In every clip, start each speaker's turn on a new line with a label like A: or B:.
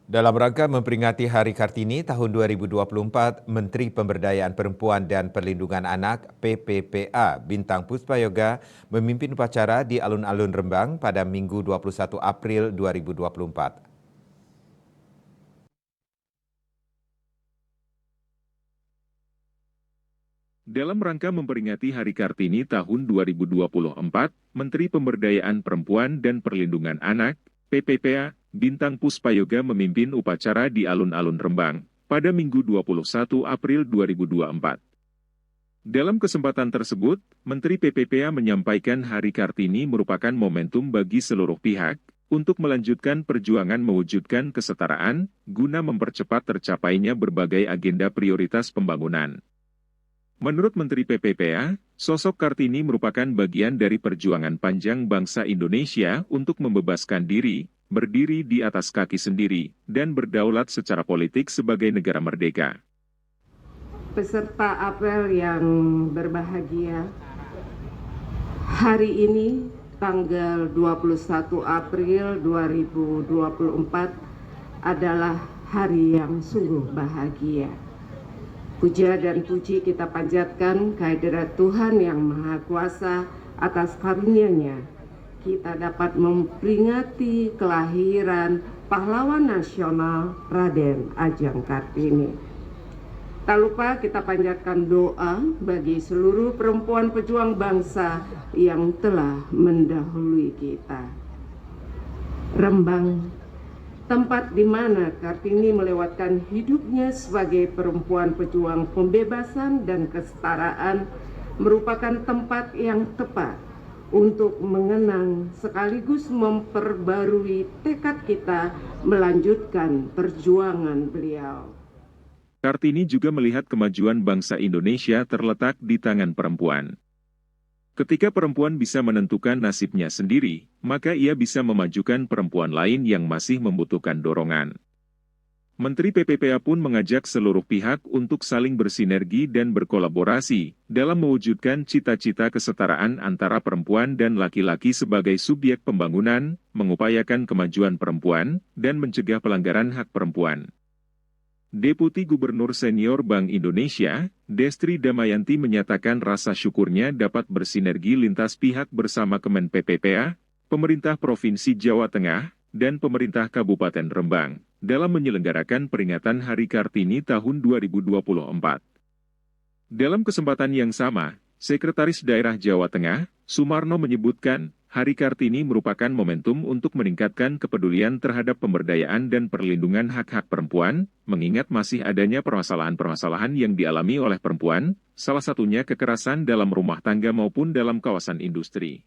A: Dalam rangka memperingati Hari Kartini tahun 2024, Menteri Pemberdayaan Perempuan dan Perlindungan Anak (PPPA) Bintang Puspayoga memimpin upacara di alun-alun Rembang pada Minggu 21 April 2024.
B: Dalam rangka memperingati Hari Kartini tahun 2024, Menteri Pemberdayaan Perempuan dan Perlindungan Anak (PPPA) Bintang Puspayoga memimpin upacara di alun-alun Rembang pada Minggu 21 April 2024. Dalam kesempatan tersebut, Menteri PPPA menyampaikan Hari Kartini merupakan momentum bagi seluruh pihak untuk melanjutkan perjuangan mewujudkan kesetaraan guna mempercepat tercapainya berbagai agenda prioritas pembangunan. Menurut Menteri PPPA, sosok Kartini merupakan bagian dari perjuangan panjang bangsa Indonesia untuk membebaskan diri, berdiri di atas kaki sendiri, dan berdaulat secara politik sebagai negara merdeka.
C: Peserta apel yang berbahagia, hari ini tanggal 21 April 2024 adalah hari yang sungguh bahagia. Puja dan puji kita panjatkan kehadirat Tuhan yang Maha Kuasa atas karunia-Nya. Kita dapat memperingati kelahiran pahlawan nasional Raden Ajeng Kartini. Tak lupa kita panjatkan doa bagi seluruh perempuan pejuang bangsa yang telah mendahului kita. Rembang, tempat di mana Kartini melewatkan hidupnya sebagai perempuan pejuang pembebasan dan kesetaraan, merupakan tempat yang tepat untuk mengenang sekaligus memperbarui tekad kita melanjutkan perjuangan beliau.
B: Kartini juga melihat kemajuan bangsa Indonesia terletak di tangan perempuan. Ketika perempuan bisa menentukan nasibnya sendiri, maka ia bisa memajukan perempuan lain yang masih membutuhkan dorongan. Menteri PPPA pun mengajak seluruh pihak untuk saling bersinergi dan berkolaborasi dalam mewujudkan cita-cita kesetaraan antara perempuan dan laki-laki sebagai subjek pembangunan, mengupayakan kemajuan perempuan, dan mencegah pelanggaran hak perempuan. Deputi Gubernur Senior Bank Indonesia, Destri Damayanti menyatakan rasa syukurnya dapat bersinergi lintas pihak bersama Kemen PPPA, Pemerintah Provinsi Jawa Tengah, dan Pemerintah Kabupaten Rembang, dalam menyelenggarakan peringatan Hari Kartini tahun 2024. Dalam kesempatan yang sama, Sekretaris Daerah Jawa Tengah, Sumarno menyebutkan, Hari Kartini merupakan momentum untuk meningkatkan kepedulian terhadap pemberdayaan dan perlindungan hak-hak perempuan, mengingat masih adanya permasalahan-permasalahan yang dialami oleh perempuan, salah satunya kekerasan dalam rumah tangga maupun dalam kawasan industri.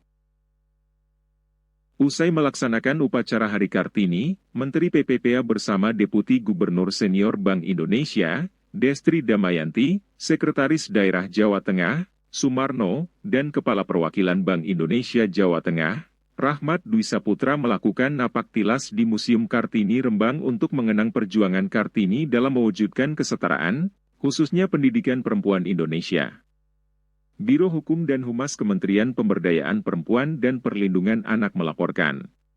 B: Usai melaksanakan upacara Hari Kartini, Menteri PPPA bersama Deputi Gubernur Senior Bank Indonesia, Destri Damayanti, Sekretaris Daerah Jawa Tengah, Sumarno, dan Kepala Perwakilan Bank Indonesia Jawa Tengah, Rahmat Dwi Saputra melakukan napak tilas di Museum Kartini Rembang untuk mengenang perjuangan Kartini dalam mewujudkan kesetaraan, khususnya pendidikan perempuan Indonesia. Biro Hukum dan Humas Kementerian Pemberdayaan Perempuan dan Perlindungan Anak melaporkan.